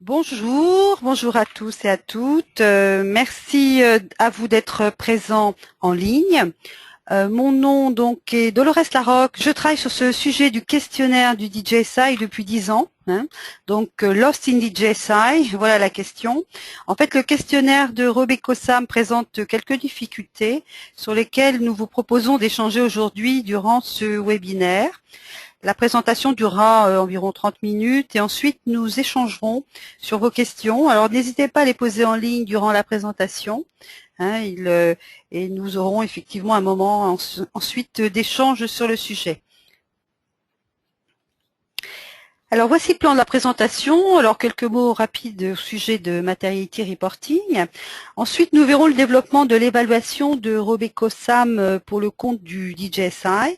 Bonjour à tous et à toutes. Merci à vous d'être présents en ligne. Mon nom donc est Dolores Larocque. Je travaille sur ce sujet du questionnaire du DJSI depuis 10 ans. Donc Lost in DJSI, voilà la question. En fait, le questionnaire de Robeco-Sam présente quelques difficultés sur lesquelles nous vous proposons d'échanger aujourd'hui durant ce webinaire. La présentation durera environ 30 minutes et ensuite nous échangerons sur vos questions. Alors n'hésitez pas à les poser en ligne durant la présentation. Et nous aurons effectivement un moment ensuite d'échange sur le sujet. Alors voici le plan de la présentation. Alors quelques mots rapides au sujet de Materiality Reporting. Ensuite, nous verrons le développement de l'évaluation de Robeco-Sam pour le compte du DJSI.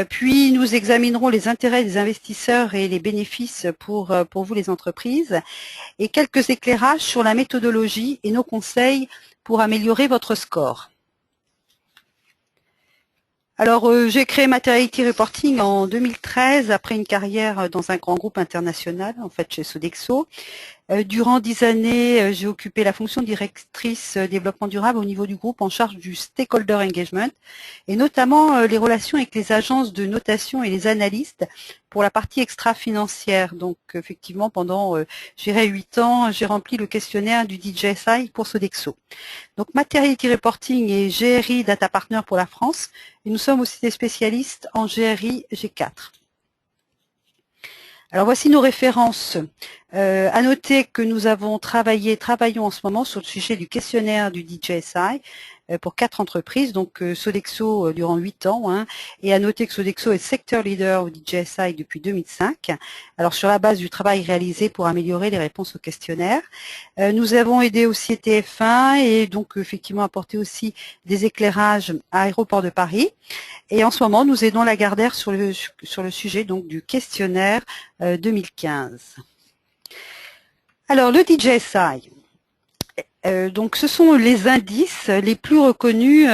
Puis nous examinerons les intérêts des investisseurs et les bénéfices pour vous les entreprises et quelques éclairages sur la méthodologie et nos conseils pour améliorer votre score. Alors j'ai créé Materiality Reporting en 2013 après une carrière dans un grand groupe international, en fait chez Sodexo. Durant 10 années, j'ai occupé la fonction de directrice développement durable au niveau du groupe en charge du stakeholder engagement et notamment les relations avec les agences de notation et les analystes pour la partie extra-financière. Donc effectivement, pendant je dirais 8 ans, j'ai rempli le questionnaire du DJSI pour Sodexo. Donc Materiality Reporting et GRI Data Partner pour la France et nous sommes aussi des spécialistes en GRI G4. Alors voici nos références. À noter que nous travaillons en ce moment sur le sujet du questionnaire du DJSI pour 4 entreprises, donc Sodexo durant 8 ans, et à noter que Sodexo est secteur leader au DJSI depuis 2005. Alors sur la base du travail réalisé pour améliorer les réponses au questionnaire, nous avons aidé aussi TF1 et donc effectivement apporté aussi des éclairages à Aéroport de Paris. Et en ce moment, nous aidons Lagardère sur le sujet donc du questionnaire 2015. Alors le DJSI. Donc ce sont les indices les plus reconnus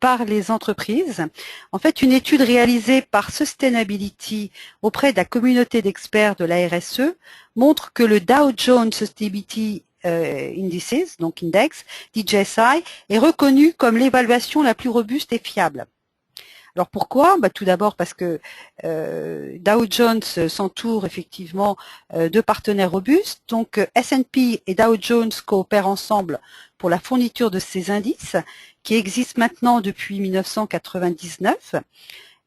par les entreprises. En fait, une étude réalisée par Sustainability auprès de la communauté d'experts de la RSE montre que le Dow Jones Sustainability Indices, donc index, DJSI, est reconnu comme l'évaluation la plus robuste et fiable. Alors pourquoi? Tout d'abord parce que Dow Jones s'entoure effectivement de partenaires robustes. Donc S&P et Dow Jones coopèrent ensemble pour la fourniture de ces indices qui existent maintenant depuis 1999.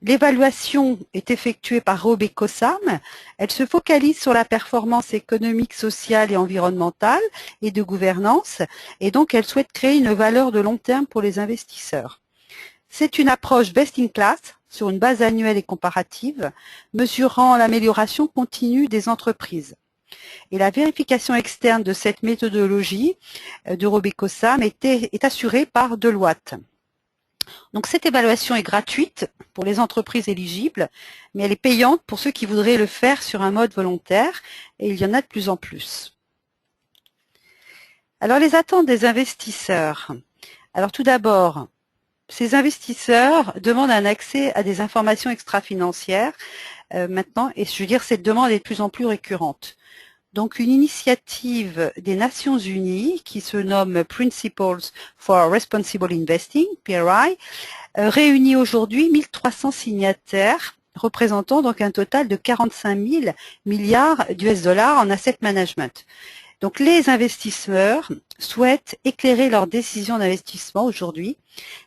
L'évaluation est effectuée par Robeco-Sam. Elle se focalise sur la performance économique, sociale et environnementale et de gouvernance. Et donc elle souhaite créer une valeur de long terme pour les investisseurs. C'est une approche best-in-class sur une base annuelle et comparative, mesurant l'amélioration continue des entreprises. Et la vérification externe de cette méthodologie de Robeco-Sam est assurée par Deloitte. Donc cette évaluation est gratuite pour les entreprises éligibles, mais elle est payante pour ceux qui voudraient le faire sur un mode volontaire, et il y en a de plus en plus. Alors les attentes des investisseurs. Alors tout d'abord, ces investisseurs demandent un accès à des informations extra-financières maintenant, et je veux dire cette demande est de plus en plus récurrente. Donc une initiative des Nations Unies qui se nomme Principles for Responsible Investing, PRI, réunit aujourd'hui 1300 signataires représentant donc un total de 45 000 milliards d'US en asset management. Donc les investisseurs souhaitent éclairer leurs décisions d'investissement aujourd'hui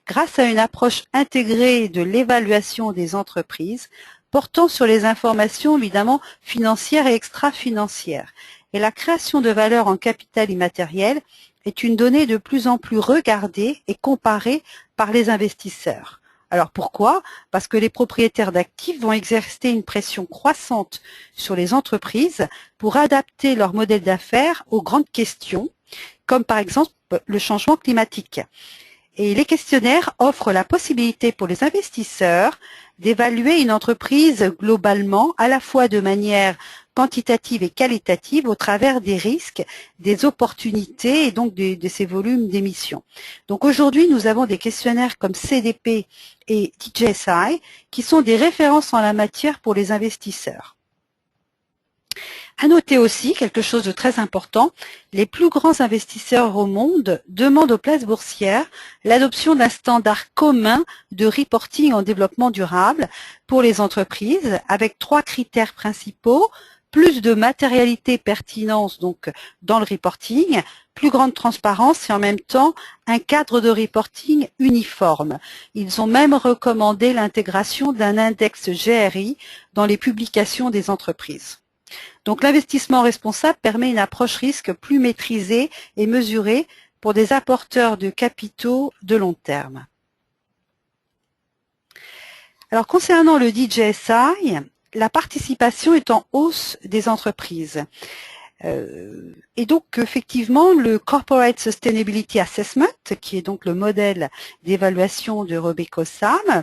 grâce à une approche intégrée de l'évaluation des entreprises portant sur les informations évidemment financières et extra-financières. Et la création de valeur en capital immatériel est une donnée de plus en plus regardée et comparée par les investisseurs. Alors pourquoi? Parce que les propriétaires d'actifs vont exercer une pression croissante sur les entreprises pour adapter leur modèle d'affaires aux grandes questions, comme par exemple le changement climatique. Et les questionnaires offrent la possibilité pour les investisseurs d'évaluer une entreprise globalement, à la fois de manière quantitative et qualitative au travers des risques, des opportunités et donc de ces volumes d'émissions. Donc aujourd'hui, nous avons des questionnaires comme CDP et DJSI qui sont des références en la matière pour les investisseurs. À noter aussi quelque chose de très important, les plus grands investisseurs au monde demandent aux places boursières l'adoption d'un standard commun de reporting en développement durable pour les entreprises avec 3 critères principaux: plus de matérialité pertinence donc dans le reporting, plus grande transparence et en même temps un cadre de reporting uniforme. Ils ont même recommandé l'intégration d'un index GRI dans les publications des entreprises. Donc l'investissement responsable permet une approche risque plus maîtrisée et mesurée pour des apporteurs de capitaux de long terme. Alors concernant le DJSI, la participation est en hausse des entreprises. Et donc effectivement le Corporate Sustainability Assessment, qui est donc le modèle d'évaluation de RobecoSAM,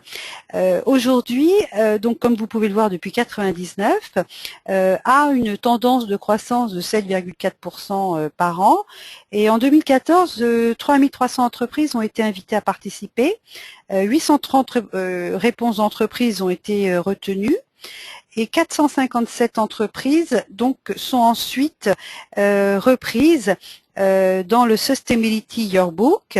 aujourd'hui, donc comme vous pouvez le voir depuis 1999, a une tendance de croissance de 7,4% par an. Et en 2014, 3300 entreprises ont été invitées à participer, 830 réponses d'entreprises ont été retenues. Et 457 entreprises donc sont ensuite reprises dans le Sustainability Yearbook,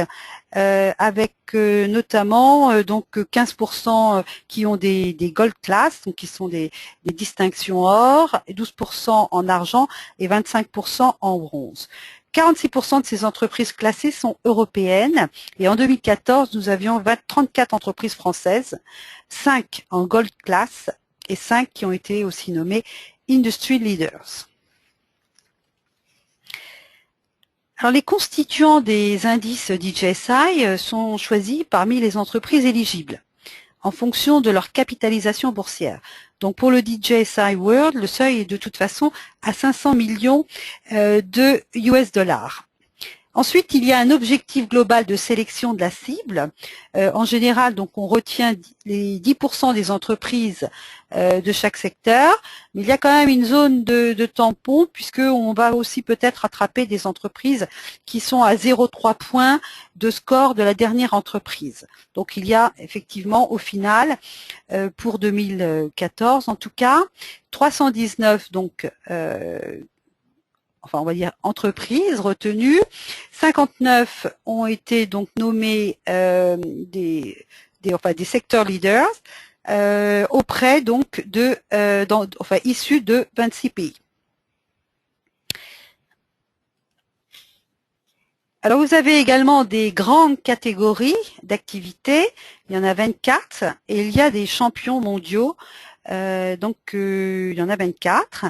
avec notamment donc 15% qui ont des Gold Class, donc qui sont des distinctions or, 12% en argent et 25% en bronze. 46% de ces entreprises classées sont européennes et en 2014, nous avions 34 entreprises françaises, 5 en Gold Class et 5 qui ont été aussi nommés Industry Leaders. Alors, les constituants des indices DJSI sont choisis parmi les entreprises éligibles en fonction de leur capitalisation boursière. Donc, pour le DJSI World, le seuil est de toute façon à 500 millions de US dollars. Ensuite, il y a un objectif global de sélection de la cible. En général, donc, on retient les 10% des entreprises de chaque secteur, mais il y a quand même une zone de tampon puisqu'on va aussi peut-être attraper des entreprises qui sont à 0,3 points de score de la dernière entreprise. Donc, il y a effectivement au final, pour 2014 en tout cas, 319 donc enfin on va dire entreprises retenues, 59 ont été donc nommés des secteurs leaders auprès donc de issus de 26 pays. Alors vous avez également des grandes catégories d'activités, il y en a 24 et il y a des champions mondiaux. Il y en a 24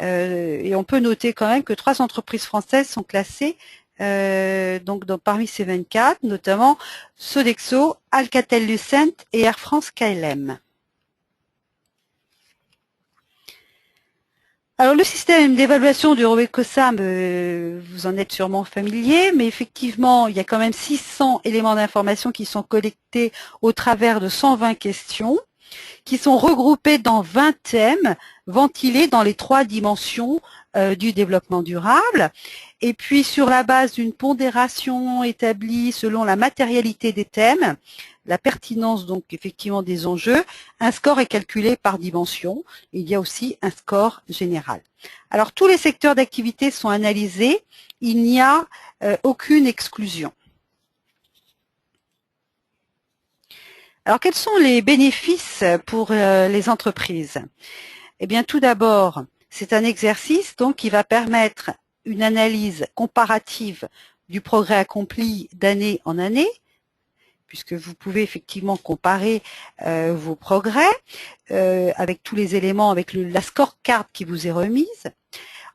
et on peut noter quand même que 3 entreprises françaises sont classées parmi ces 24, notamment Sodexo, Alcatel-Lucent et Air France KLM. Alors le système d'évaluation du RobecoSAM, vous en êtes sûrement familier, mais effectivement il y a quand même 600 éléments d'information qui sont collectés au travers de 120 questions, qui sont regroupés dans 20 thèmes, ventilés dans les 3 dimensions du développement durable. Et puis, sur la base d'une pondération établie selon la matérialité des thèmes, la pertinence donc effectivement des enjeux, un score est calculé par dimension. Il y a aussi un score général. Alors, tous les secteurs d'activité sont analysés. Il n'y a aucune exclusion. Alors, quels sont les bénéfices pour les entreprises? Eh bien, tout d'abord, c'est un exercice donc qui va permettre une analyse comparative du progrès accompli d'année en année, puisque vous pouvez effectivement comparer vos progrès avec tous les éléments, avec la scorecard qui vous est remise.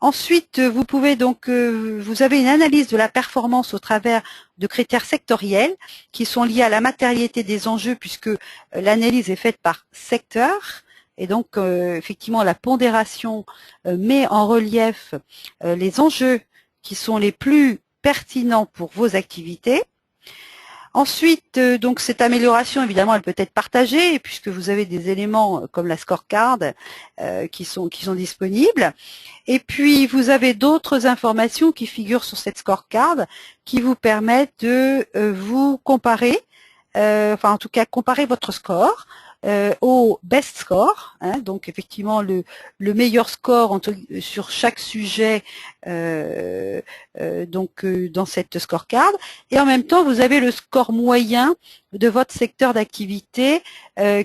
Ensuite, vous pouvez donc, vous avez une analyse de la performance au travers de critères sectoriels qui sont liés à la matérialité des enjeux puisque l'analyse est faite par secteur et donc effectivement la pondération met en relief les enjeux qui sont les plus pertinents pour vos activités. Ensuite, donc cette amélioration, évidemment, elle peut être partagée puisque vous avez des éléments comme la scorecard qui sont disponibles. Et puis, vous avez d'autres informations qui figurent sur cette scorecard qui vous permettent de vous comparer, en tout cas comparer votre score au best score, hein, donc effectivement le meilleur score sur chaque sujet dans cette scorecard, et en même temps vous avez le score moyen de votre secteur d'activité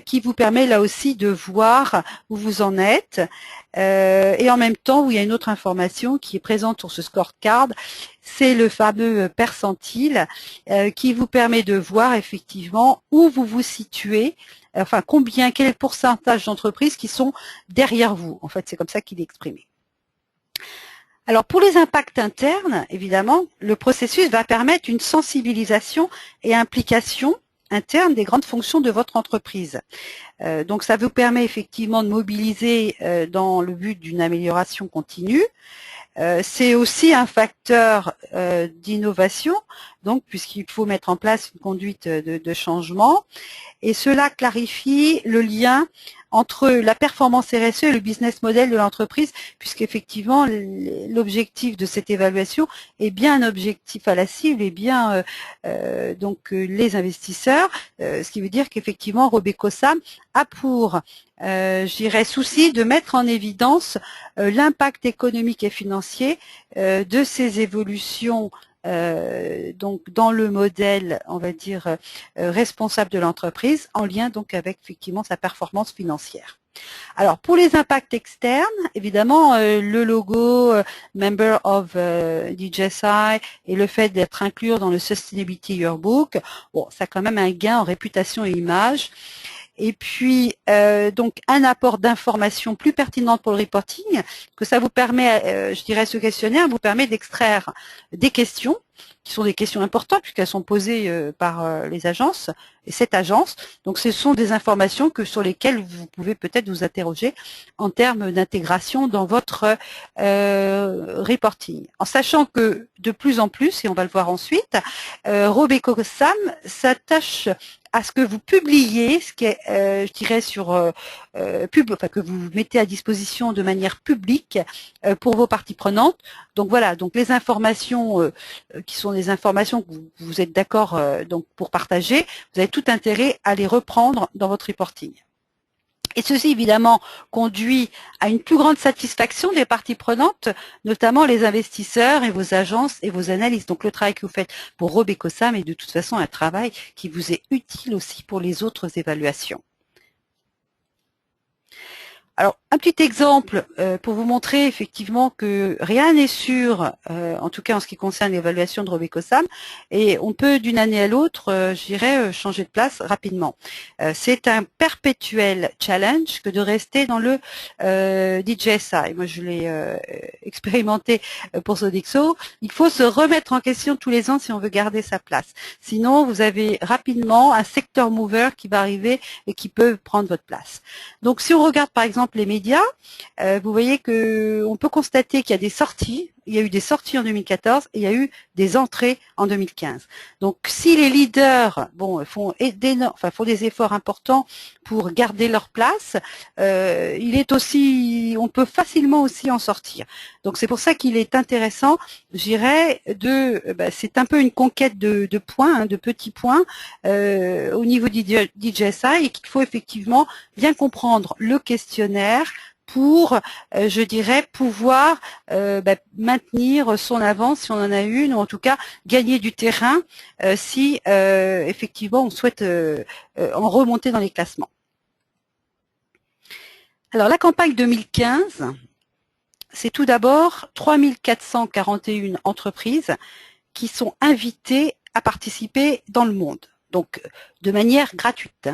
qui vous permet là aussi de voir où vous en êtes, et en même temps où il y a une autre information qui est présente sur ce scorecard, c'est le fameux percentile qui vous permet de voir effectivement où vous vous situez, enfin quel est le pourcentage d'entreprises qui sont derrière vous. En fait, c'est comme ça qu'il est exprimé. Alors pour les impacts internes, évidemment, le processus va permettre une sensibilisation et implication interne des grandes fonctions de votre entreprise. Donc ça vous permet effectivement de mobiliser dans le but d'une amélioration continue. C'est aussi un facteur d'innovation, donc puisqu'il faut mettre en place une conduite de changement, et cela clarifie le lien entre la performance RSE et le business model de l'entreprise, puisqu'effectivement l'objectif de cette évaluation est bien un objectif à la cible et bien les investisseurs, ce qui veut dire qu'effectivement Robeco-Sam a pour souci de mettre en évidence l'impact économique et financier de ces évolutions donc dans le modèle, on va dire, responsable de l'entreprise, en lien donc avec effectivement sa performance financière. Alors pour les impacts externes, évidemment, le logo Member of DJSI et le fait d'être inclus dans le Sustainability Yearbook, bon, ça a quand même un gain en réputation et image. Et puis, donc, un apport d'informations plus pertinentes pour le reporting, que ça vous permet, je dirais, ce questionnaire vous permet d'extraire des questions, qui sont des questions importantes, puisqu'elles sont posées par les agences, et cette agence. Donc, ce sont des informations sur lesquelles vous pouvez peut-être vous interroger en termes d'intégration dans votre reporting. En sachant que, de plus en plus, et on va le voir ensuite, Robeco-Sam s'attache à ce que vous publiez, ce qui est, je dirais, que vous mettez à disposition de manière publique pour vos parties prenantes. Donc voilà, donc les informations qui sont des informations que vous êtes d'accord donc pour partager, vous avez tout intérêt à les reprendre dans votre reporting. Et ceci, évidemment, conduit à une plus grande satisfaction des parties prenantes, notamment les investisseurs et vos agences et vos analystes. Donc, le travail que vous faites pour Robeco-Sam est de toute façon un travail qui vous est utile aussi pour les autres évaluations. Alors, un petit exemple pour vous montrer effectivement que rien n'est sûr, en tout cas en ce qui concerne l'évaluation de Robeco-Sam, et on peut d'une année à l'autre, je dirais, changer de place rapidement. C'est un perpétuel challenge que de rester dans le DJSI. Moi, je l'ai expérimenté pour Sodexo. Il faut se remettre en question tous les ans si on veut garder sa place. Sinon, vous avez rapidement un sector mover qui va arriver et qui peut prendre votre place. Donc, si on regarde par exemple les médias, vous voyez qu'on peut constater qu'il y a des sorties. Il y a eu des sorties en 2014 et il y a eu des entrées en 2015. Donc, si les leaders font des efforts importants pour garder leur place, on peut facilement aussi en sortir. Donc, c'est pour ça qu'il est intéressant, je dirais, c'est un peu une conquête de points, de petits points au niveau du DJSI, et qu'il faut effectivement bien comprendre le questionnaire pour, je dirais, pouvoir maintenir son avance si on en a une, ou en tout cas gagner du terrain si effectivement on souhaite en remonter dans les classements. Alors la campagne 2015, c'est tout d'abord 3441 entreprises qui sont invitées à participer dans le monde, donc de manière gratuite.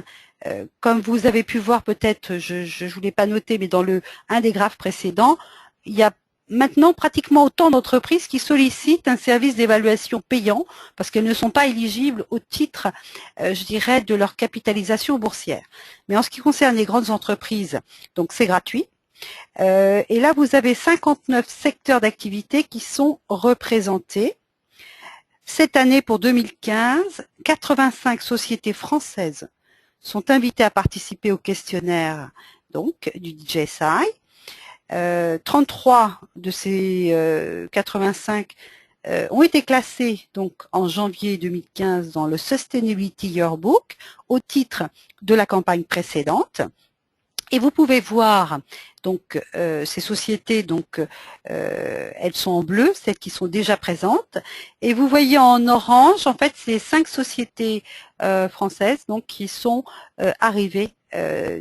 Comme vous avez pu voir peut-être, je ne vous l'ai pas noté, mais dans un des graphes précédents, il y a maintenant pratiquement autant d'entreprises qui sollicitent un service d'évaluation payant parce qu'elles ne sont pas éligibles au titre, je dirais, de leur capitalisation boursière. Mais en ce qui concerne les grandes entreprises, donc c'est gratuit. Et là, vous avez 59 secteurs d'activité qui sont représentés. Cette année, pour 2015, 85 sociétés françaises sont invitées à participer au questionnaire donc du DJSI. 33 de ces 85 ont été classés donc en janvier 2015 dans le Sustainability Yearbook au titre de la campagne précédente. Et vous pouvez voir donc ces sociétés, donc elles sont en bleu, celles qui sont déjà présentes, et vous voyez en orange, en fait, c'est 5 sociétés françaises donc qui sont arrivées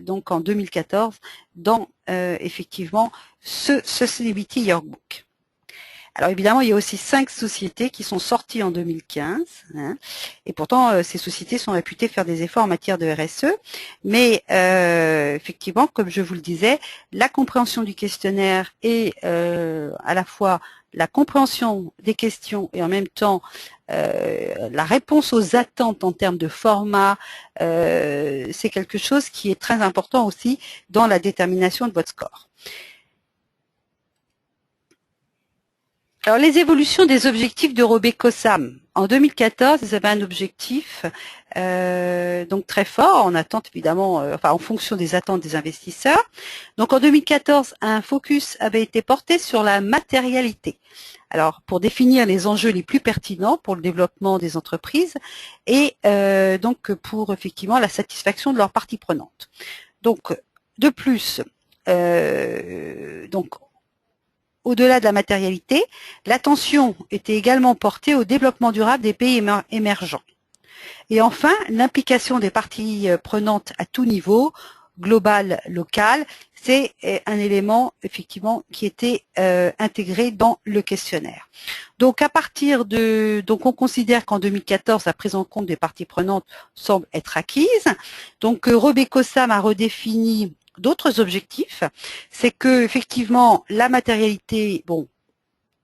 donc en 2014 dans effectivement ce Sustainability Yearbook. Alors évidemment, il y a aussi 5 sociétés qui sont sorties en 2015, hein, et pourtant ces sociétés sont réputées faire des efforts en matière de RSE, mais effectivement, comme je vous le disais, la compréhension du questionnaire et à la fois la compréhension des questions et en même temps la réponse aux attentes en termes de format, c'est quelque chose qui est très important aussi dans la détermination de votre score. Alors, les évolutions des objectifs de Robeco-SAM. En 2014, ils avaient un objectif donc très fort, en attente évidemment, enfin en fonction des attentes des investisseurs. Donc en 2014, un focus avait été porté sur la matérialité. Alors pour définir les enjeux les plus pertinents pour le développement des entreprises et donc pour effectivement la satisfaction de leurs parties prenantes. Donc de plus, donc au-delà de la matérialité, l'attention était également portée au développement durable des pays émergents. Et enfin, l'implication des parties prenantes à tout niveau, global, local, c'est un élément effectivement qui était intégré dans le questionnaire. Donc à partir de, donc on considère qu'en 2014, la prise en compte des parties prenantes semble être acquise. Donc Robeco-SAM a redéfini d'autres objectifs, c'est que effectivement la matérialité, bon,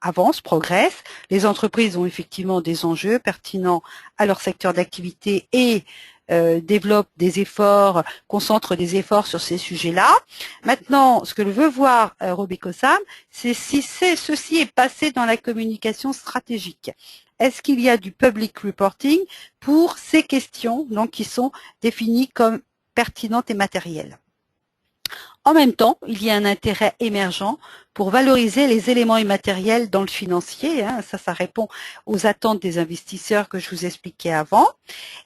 avance, progresse. Les entreprises ont effectivement des enjeux pertinents à leur secteur d'activité et développent des efforts, concentrent des efforts sur ces sujets-là. Maintenant, ce que veut voir Robeco-SAM, c'est si ceci est passé dans la communication stratégique. Est-ce qu'il y a du public reporting pour ces questions donc, qui sont définies comme pertinentes et matérielles? En même temps, il y a un intérêt émergent pour valoriser les éléments immatériels dans le financier. Hein, ça répond aux attentes des investisseurs que je vous expliquais avant.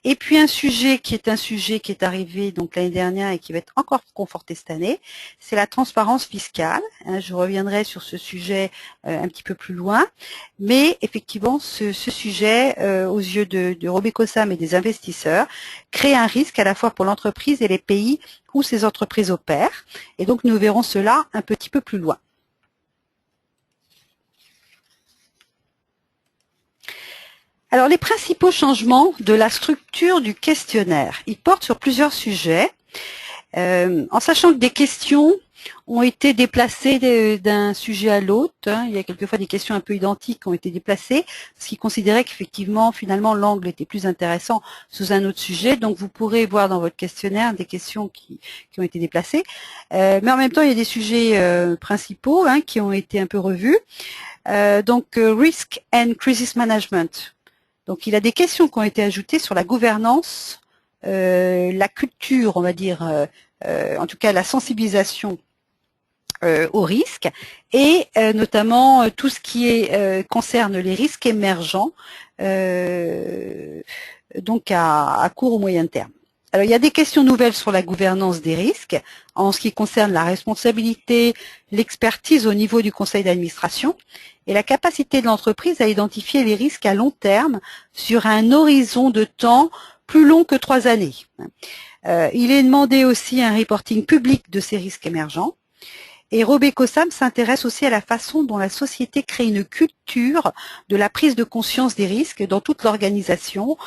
Et puis un sujet qui est arrivé donc l'année dernière et qui va être encore conforté cette année, c'est la transparence fiscale. Hein, je reviendrai sur ce sujet un petit peu plus loin. Mais effectivement, ce sujet, aux yeux de Robeco-SAM et des investisseurs, crée un risque à la fois pour l'entreprise et les pays où ces entreprises opèrent. Et donc, nous verrons cela un petit peu plus loin. Alors, les principaux changements de la structure du questionnaire, ils portent sur plusieurs sujets, en sachant que des questions ont été déplacées d'un sujet à l'autre. Hein. Il y a quelquefois des questions un peu identiques qui ont été déplacées, parce qu'ils considéraient qu'effectivement, finalement, l'angle était plus intéressant sous un autre sujet. Donc, vous pourrez voir dans votre questionnaire des questions qui ont été déplacées. Mais en même temps, il y a des sujets principaux hein, qui ont été un peu revus. Donc, Risk and Crisis Management. Donc, il y a des questions qui ont été ajoutées sur la gouvernance, la culture, on va dire, en tout cas la sensibilisation aux risques et notamment tout ce qui concerne les risques émergents donc à court ou moyen terme. Alors, il y a des questions nouvelles sur la gouvernance des risques en ce qui concerne la responsabilité, l'expertise au niveau du conseil d'administration et la capacité de l'entreprise à identifier les risques à long terme sur un horizon de temps plus long que 3 années. Il est demandé aussi un reporting public de ces risques émergents. Et Robeco-SAM s'intéresse aussi à la façon dont la société crée une culture de la prise de conscience des risques dans toute l'organisation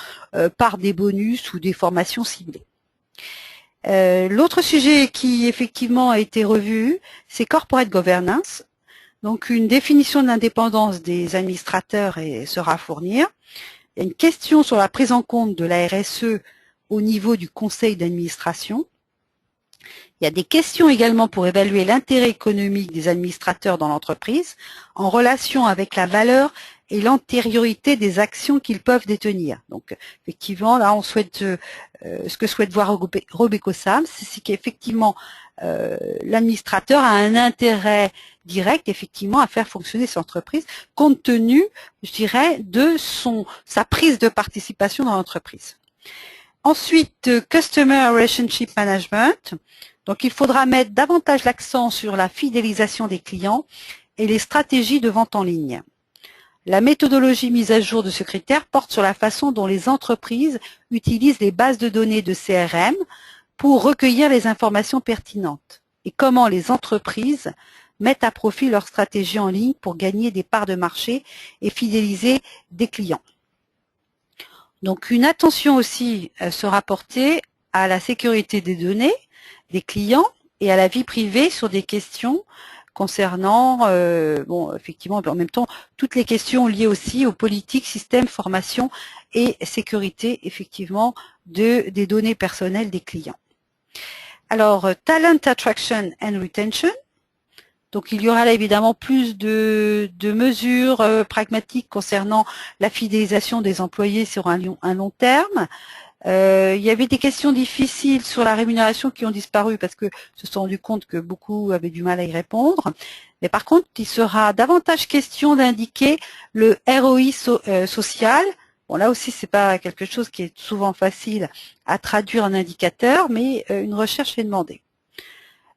par des bonus ou des formations ciblées. L'autre sujet qui effectivement a été revu, c'est Corporate Governance. Donc une définition de l'indépendance des administrateurs sera à fournir. Il y a une question sur la prise en compte de la RSE au niveau du conseil d'administration. Il y a des questions également pour évaluer l'intérêt économique des administrateurs dans l'entreprise en relation avec la valeur et l'antériorité des actions qu'ils peuvent détenir. Donc, effectivement, là, on souhaite ce que souhaite voir RobecoSAM, c'est qu'effectivement l'administrateur a un intérêt direct, effectivement, à faire fonctionner cette entreprise, compte tenu, je dirais, de sa prise de participation dans l'entreprise. Ensuite, Customer Relationship Management. Donc, il faudra mettre davantage l'accent sur la fidélisation des clients et les stratégies de vente en ligne. La méthodologie mise à jour de ce critère porte sur la façon dont les entreprises utilisent les bases de données de CRM pour recueillir les informations pertinentes et comment les entreprises mettent à profit leur stratégie en ligne pour gagner des parts de marché et fidéliser des clients. Donc, une attention aussi sera portée à la sécurité des données des clients et à la vie privée sur des questions concernant, bon, effectivement, en même temps, toutes les questions liées aussi aux politiques, systèmes, formation et sécurité, effectivement, des données personnelles des clients. Alors, Talent Attraction and Retention. Donc, il y aura là évidemment plus de mesures pragmatiques concernant la fidélisation des employés sur un long terme. Il y avait des questions difficiles sur la rémunération qui ont disparu parce que se sont rendus compte que beaucoup avaient du mal à y répondre. Mais par contre, il sera davantage question d'indiquer le ROI social. Bon, là aussi, c'est pas quelque chose qui est souvent facile à traduire en indicateur, mais une recherche est demandée.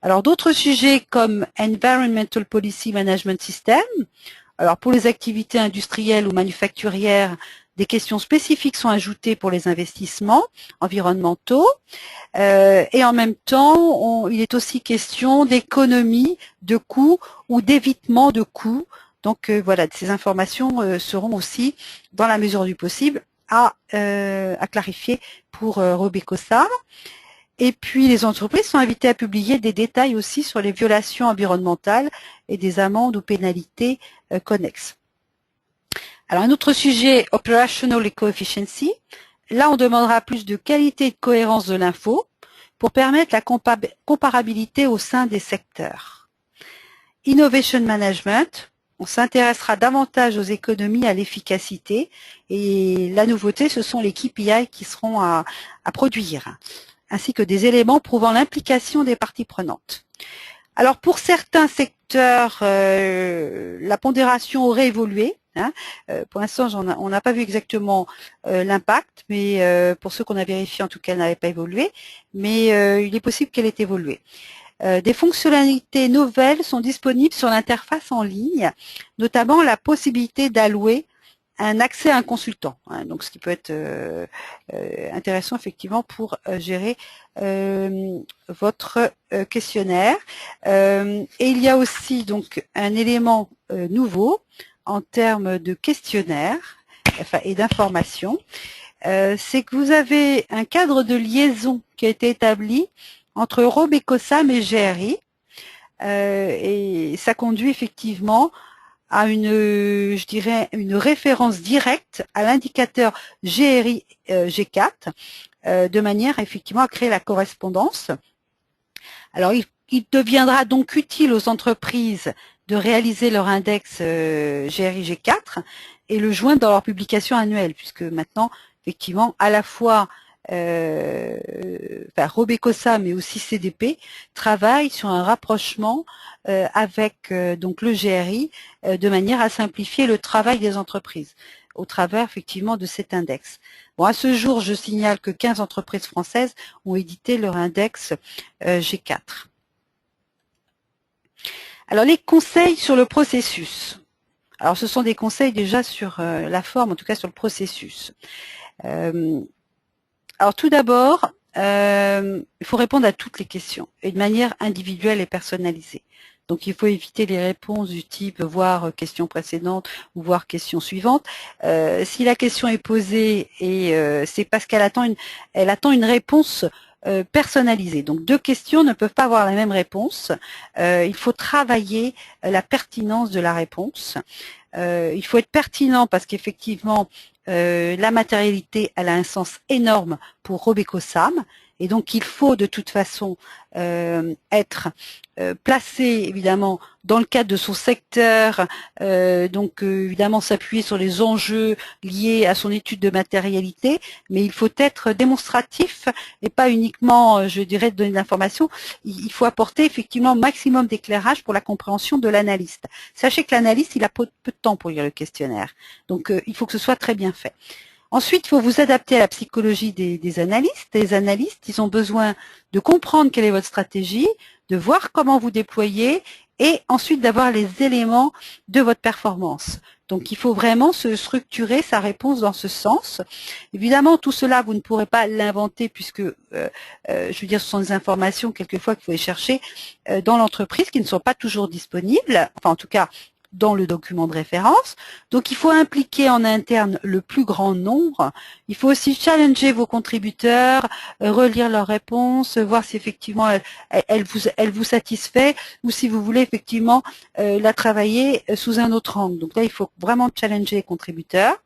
Alors, d'autres sujets comme Environmental Policy Management System. Alors, pour les activités industrielles ou manufacturières, des questions spécifiques sont ajoutées pour les investissements environnementaux et en même temps, il est aussi question d'économie de coûts ou d'évitement de coûts. Donc voilà, ces informations seront aussi, dans la mesure du possible, à clarifier pour RobecoSAM. Et puis les entreprises sont invitées à publier des détails aussi sur les violations environnementales et des amendes ou pénalités connexes. Alors un autre sujet, Operational Eco-Efficiency. Là, on demandera plus de qualité et de cohérence de l'info pour permettre la comparabilité au sein des secteurs. Innovation Management, on s'intéressera davantage aux économies, à l'efficacité. Et la nouveauté, ce sont les KPI qui seront à produire, ainsi que des éléments prouvant l'implication des parties prenantes. Alors pour certains secteurs, la pondération aurait évolué. Pour l'instant, on n'a pas vu exactement l'impact, mais pour ceux qu'on a vérifiés, en tout cas, elle n'avait pas évolué. Mais il est possible qu'elle ait évolué. Des fonctionnalités nouvelles sont disponibles sur l'interface en ligne, notamment la possibilité d'allouer un accès à un consultant, donc ce qui peut être intéressant effectivement pour gérer votre questionnaire. Et il y a aussi donc un élément nouveau en termes de questionnaire et d'information, c'est que vous avez un cadre de liaison qui a été établi entre RobecoSAM et GRI, et ça conduit effectivement à je dirais, une référence directe à l'indicateur GRI G4, de manière effectivement à créer la correspondance. Alors, il deviendra donc utile aux entreprises de réaliser leur index GRI G4 et le joindre dans leur publication annuelle, puisque maintenant, effectivement, à la fois RobecoSAM mais aussi CDP travaillent sur un rapprochement avec donc le GRI de manière à simplifier le travail des entreprises au travers effectivement de cet index. Bon, à ce jour, je signale que 15 entreprises françaises ont édité leur index G4. Alors les conseils sur le processus. Alors ce sont des conseils déjà sur la forme, en tout cas sur le processus. Alors tout d'abord, il faut répondre à toutes les questions et de manière individuelle et personnalisée. Donc il faut éviter les réponses du type voir question précédente ou voir question suivante. Si la question est posée et c'est parce qu'elle attend une réponse personnalisée. Donc deux questions ne peuvent pas avoir la même réponse. Il faut travailler la pertinence de la réponse. Il faut être pertinent parce qu'effectivement la matérialité, elle a un sens énorme pour RobecoSAM Et donc, il faut de toute façon être placé, évidemment, dans le cadre de son secteur, donc évidemment s'appuyer sur les enjeux liés à son étude de matérialité, mais il faut être démonstratif et pas uniquement, je dirais, donner de l'information. Il faut apporter effectivement maximum d'éclairage pour la compréhension de l'analyste. Sachez que l'analyste, il a peu de temps pour lire le questionnaire, donc il faut que ce soit très bien fait. Ensuite, il faut vous adapter à la psychologie des analystes. Les analystes, ils ont besoin de comprendre quelle est votre stratégie, de voir comment vous déployez et ensuite d'avoir les éléments de votre performance. Donc, il faut vraiment se structurer sa réponse dans ce sens. Évidemment, tout cela, vous ne pourrez pas l'inventer puisque, je veux dire, ce sont des informations quelquefois qu'il faut aller chercher dans l'entreprise qui ne sont pas toujours disponibles. Enfin, en tout cas, dans le document de référence. Donc, il faut impliquer en interne le plus grand nombre. Il faut aussi challenger vos contributeurs, relire leurs réponses, voir si effectivement elle vous satisfait ou si vous voulez effectivement la travailler sous un autre angle. Donc là, il faut vraiment challenger les contributeurs.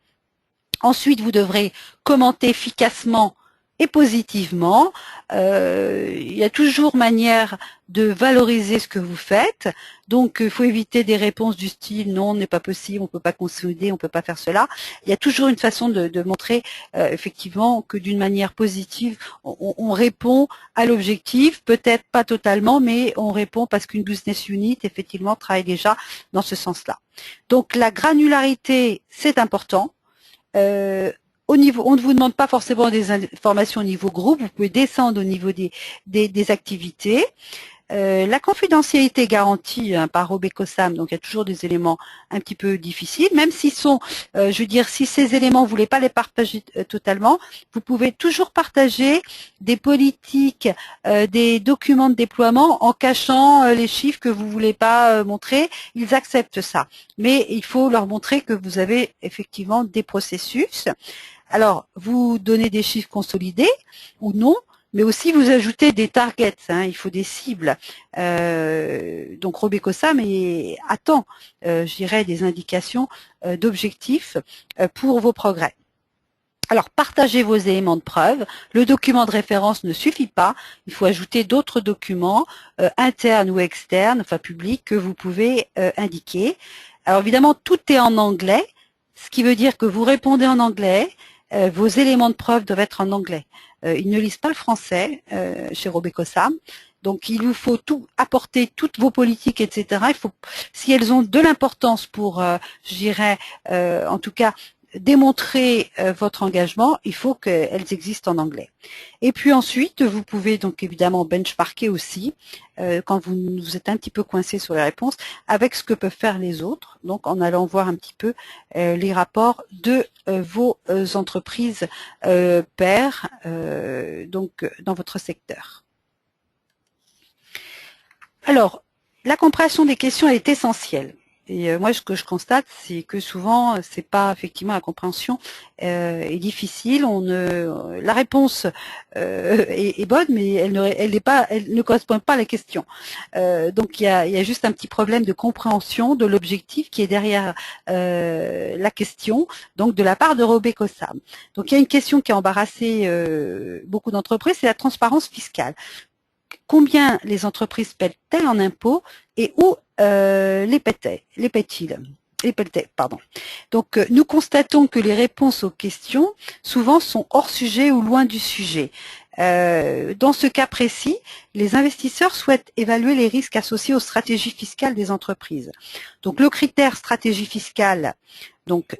Ensuite, vous devrez commenter efficacement et positivement. Il y a toujours manière de valoriser ce que vous faites. Donc, il faut éviter des réponses du style « non, ce n'est pas possible, on ne peut pas consolider, on ne peut pas faire cela ». Il y a toujours une façon de montrer effectivement que d'une manière positive, on répond à l'objectif, peut-être pas totalement, mais on répond parce qu'une business unit, effectivement, travaille déjà dans ce sens-là. Donc, la granularité, c'est important. On ne vous demande pas forcément des informations au niveau groupe, vous pouvez descendre au niveau des activités. La confidentialité est garantie par Robeco-SAM, donc il y a toujours des éléments un petit peu difficiles, même s'ils sont, je veux dire, si ces éléments, vous ne voulez pas les partager totalement, vous pouvez toujours partager des politiques, des documents de déploiement en cachant les chiffres que vous ne voulez pas montrer. Ils acceptent ça, mais il faut leur montrer que vous avez effectivement des processus. Alors, vous donnez des chiffres consolidés ou non, mais aussi vous ajoutez des targets, il faut des cibles. Donc Robeco-SAM attend, je dirais, des indications d'objectifs pour vos progrès. Alors, partagez vos éléments de preuve. Le document de référence ne suffit pas. Il faut ajouter d'autres documents internes ou externes, enfin publics, que vous pouvez indiquer. Alors évidemment, tout est en anglais, ce qui veut dire que vous répondez en anglais. Vos éléments de preuve doivent être en anglais. Ils ne lisent pas le français chez Robeco-SAM. Donc, il vous faut tout apporter, toutes vos politiques, etc. Il faut, si elles ont de l'importance pour, je dirais, en tout cas, démontrer votre engagement, il faut qu'elles existent en anglais. Et puis ensuite, vous pouvez donc évidemment benchmarker aussi, quand vous êtes un petit peu coincé sur les réponses, avec ce que peuvent faire les autres, donc en allant voir un petit peu les rapports de vos entreprises pairs, donc dans votre secteur. Alors, la compréhension des questions est essentielle. Et moi, ce que je constate, c'est que souvent, c'est pas effectivement la compréhension est difficile. La réponse est bonne, mais elle ne correspond pas à la question. Donc, il y a juste un petit problème de compréhension de l'objectif qui est derrière la question, donc de la part de Robeco-SAM. Donc, il y a une question qui a embarrassé beaucoup d'entreprises, c'est la transparence fiscale. Combien les entreprises paient-elles en impôts et où les paient-ils? Donc, nous constatons que les réponses aux questions, souvent, sont hors sujet ou loin du sujet. Dans ce cas précis, les investisseurs souhaitent évaluer les risques associés aux stratégies fiscales des entreprises. Donc, le critère stratégie fiscale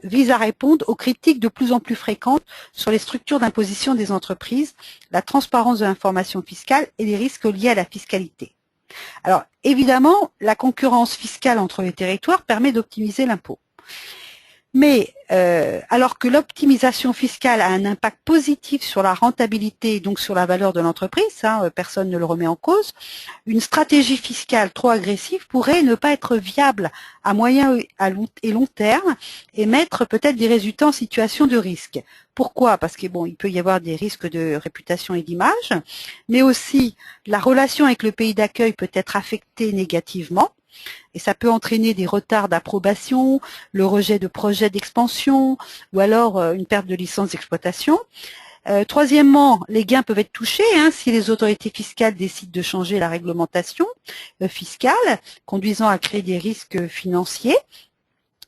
vise à répondre aux critiques de plus en plus fréquentes sur les structures d'imposition des entreprises, la transparence de l'information fiscale et les risques liés à la fiscalité. Alors, évidemment, la concurrence fiscale entre les territoires permet d'optimiser l'impôt. Mais alors que l'optimisation fiscale a un impact positif sur la rentabilité et donc sur la valeur de l'entreprise, personne ne le remet en cause, une stratégie fiscale trop agressive pourrait ne pas être viable à moyen et long terme et mettre peut-être des résultats en situation de risque. Pourquoi? Parce que il peut y avoir des risques de réputation et d'image, mais aussi la relation avec le pays d'accueil peut être affectée négativement. Et ça peut entraîner des retards d'approbation, le rejet de projets d'expansion ou alors une perte de licence d'exploitation. Troisièmement, les gains peuvent être touchés si les autorités fiscales décident de changer la réglementation fiscale, conduisant à créer des risques financiers.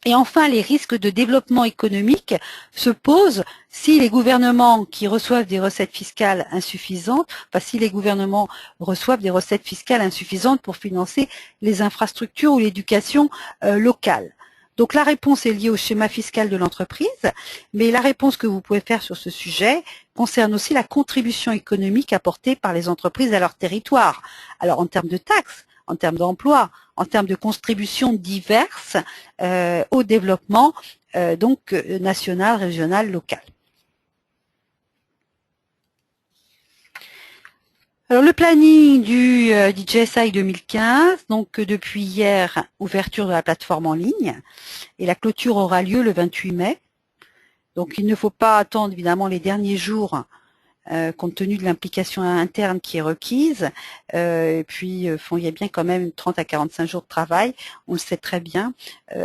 Et enfin, les risques de développement économique se posent si les gouvernements qui reçoivent des recettes fiscales insuffisantes, si les gouvernements reçoivent des recettes fiscales insuffisantes pour financer les infrastructures ou l'éducation locale. Donc la réponse est liée au schéma fiscal de l'entreprise, mais la réponse que vous pouvez faire sur ce sujet concerne aussi la contribution économique apportée par les entreprises à leur territoire. Alors en termes de taxes, en termes d'emploi, en termes de contributions diverses au développement national, régional, local. Alors le planning du DJSI 2015, donc depuis hier, ouverture de la plateforme en ligne, et la clôture aura lieu le 28 mai. Donc il ne faut pas attendre évidemment les derniers jours compte tenu de l'implication interne qui est requise. Et puis, il y a bien quand même 30 à 45 jours de travail, on le sait très bien,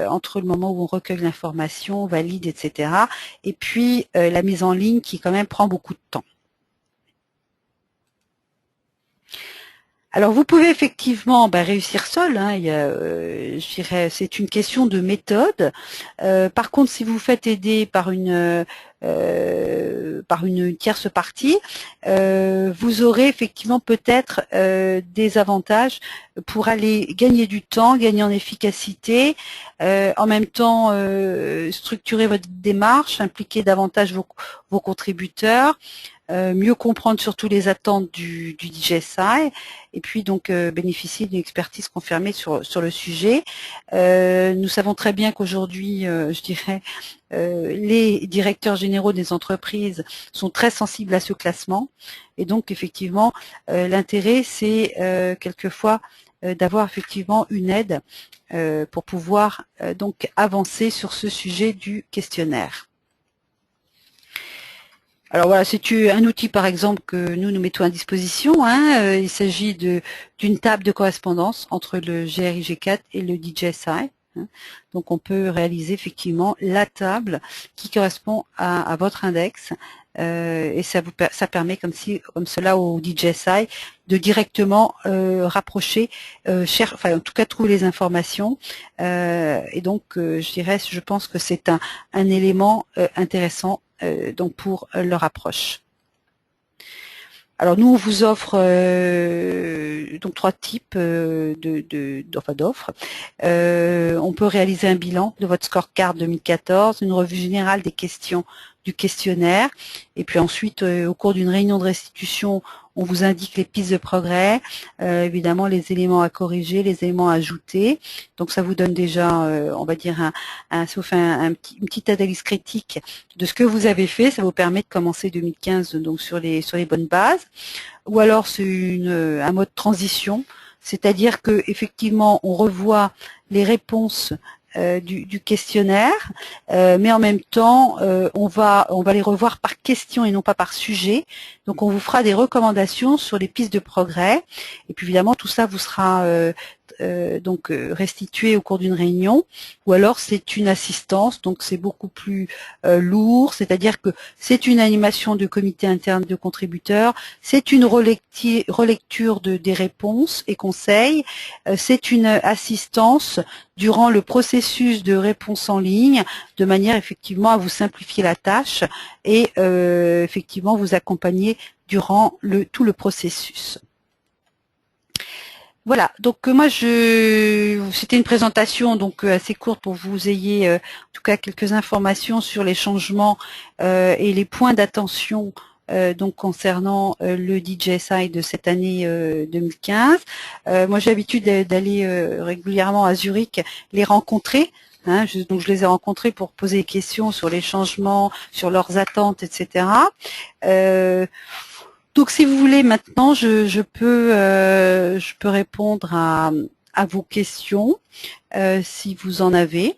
entre le moment où on recueille l'information, valide, etc. Et puis, la mise en ligne qui quand même prend beaucoup de temps. Alors, vous pouvez effectivement réussir seul. Je dirais, c'est une question de méthode. Par contre, si vous faites aider par une tierce partie, vous aurez effectivement peut-être des avantages pour aller gagner du temps, gagner en efficacité, en même temps structurer votre démarche, impliquer davantage vos contributeurs, mieux comprendre surtout les attentes du DJSI et puis donc bénéficier d'une expertise confirmée sur le sujet. Nous savons très bien qu'aujourd'hui, je dirais, les directeurs généraux des entreprises sont très sensibles à ce classement et donc effectivement l'intérêt c'est quelquefois d'avoir effectivement une aide pour pouvoir donc avancer sur ce sujet du questionnaire. Alors voilà, c'est un outil par exemple que nous mettons à disposition. Il s'agit d'une table de correspondance entre le GRIG4 et le DJSI. Donc on peut réaliser effectivement la table qui correspond à votre index et ça permet comme cela au DJSI de directement rapprocher, en tout cas trouver les informations et donc je pense que c'est un élément intéressant donc pour leur approche. Alors nous on vous offre donc 3 types d'offres. On peut réaliser un bilan de votre scorecard 2014, une revue générale des questions du questionnaire, et puis ensuite au cours d'une réunion de restitution, on vous indique les pistes de progrès, évidemment les éléments à corriger, les éléments à ajouter. Donc ça vous donne déjà, on va dire, une petite analyse critique de ce que vous avez fait. Ça vous permet de commencer 2015 donc sur les bonnes bases. Ou alors c'est un mode transition, c'est-à-dire que effectivement on revoit les réponses du questionnaire, mais en même temps on va les revoir par question et non pas par sujet. Donc on vous fera des recommandations sur les pistes de progrès et puis évidemment tout ça vous sera restitué au cours d'une réunion, ou alors c'est une assistance, donc c'est beaucoup plus lourd, c'est-à-dire que c'est une animation de comité interne de contributeurs, c'est une relecture des réponses et conseils, c'est une assistance durant le processus de réponse en ligne, de manière effectivement à vous simplifier la tâche et effectivement vous accompagner durant tout le processus. Voilà, donc moi c'était une présentation donc assez courte pour que vous ayez en tout cas quelques informations sur les changements et les points d'attention donc concernant le DJSI de cette année 2015. Moi j'ai l'habitude d'aller régulièrement à Zurich les rencontrer. Donc je les ai rencontrés pour poser des questions sur les changements, sur leurs attentes, etc. Donc, si vous voulez, maintenant, je peux répondre à vos questions si vous en avez.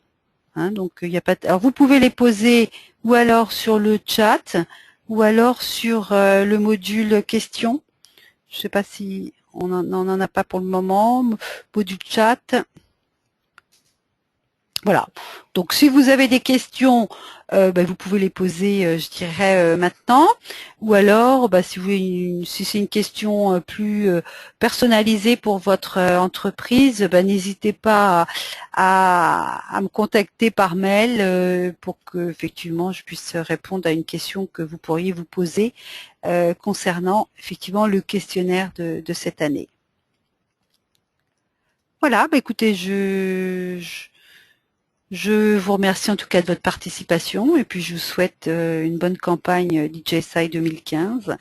Donc, il y a pas. Alors, vous pouvez les poser ou alors sur le chat ou alors sur le module questions. Je ne sais pas si on n'en a pas pour le moment. Module chat. Voilà. Donc, si vous avez des questions, vous pouvez les poser, je dirais, maintenant. Ou alors, si c'est une question plus personnalisée pour votre entreprise, n'hésitez pas à me contacter par mail pour que effectivement je puisse répondre à une question que vous pourriez vous poser concernant effectivement le questionnaire de cette année. Voilà, écoutez, je vous remercie en tout cas de votre participation et puis je vous souhaite une bonne campagne DJSI 2015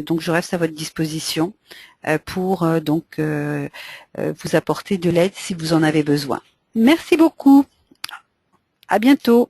donc je reste à votre disposition pour vous apporter de l'aide si vous en avez besoin. Merci beaucoup, à bientôt.